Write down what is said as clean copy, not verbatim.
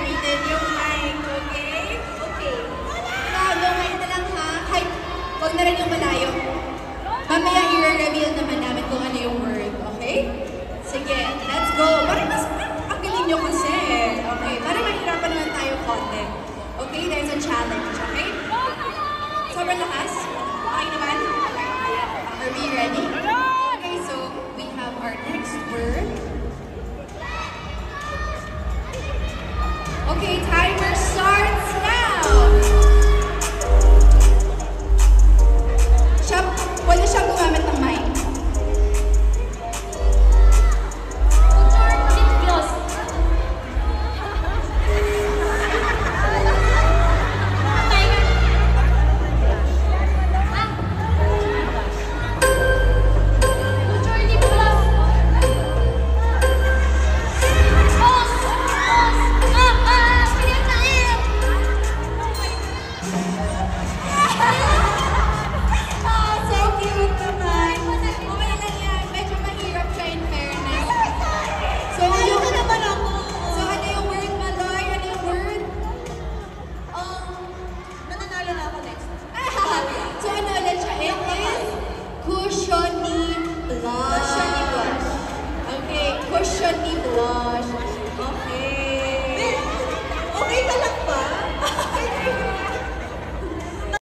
activated yung mic, okay? Okay. Gagawin na lang ha. Kahit, huwag na rin yung malayo. Mamaya i-reveal naman namin kung ano yung word, okay? Sige, let's go. Parang mas ang galing nyo kasi. Okay, parang mahirapan naman tayo konti. Okay, there's a challenge, okay? Sobrang lakas. Okay naman? Are we ready? Okay, so we have our next word. Okay, timer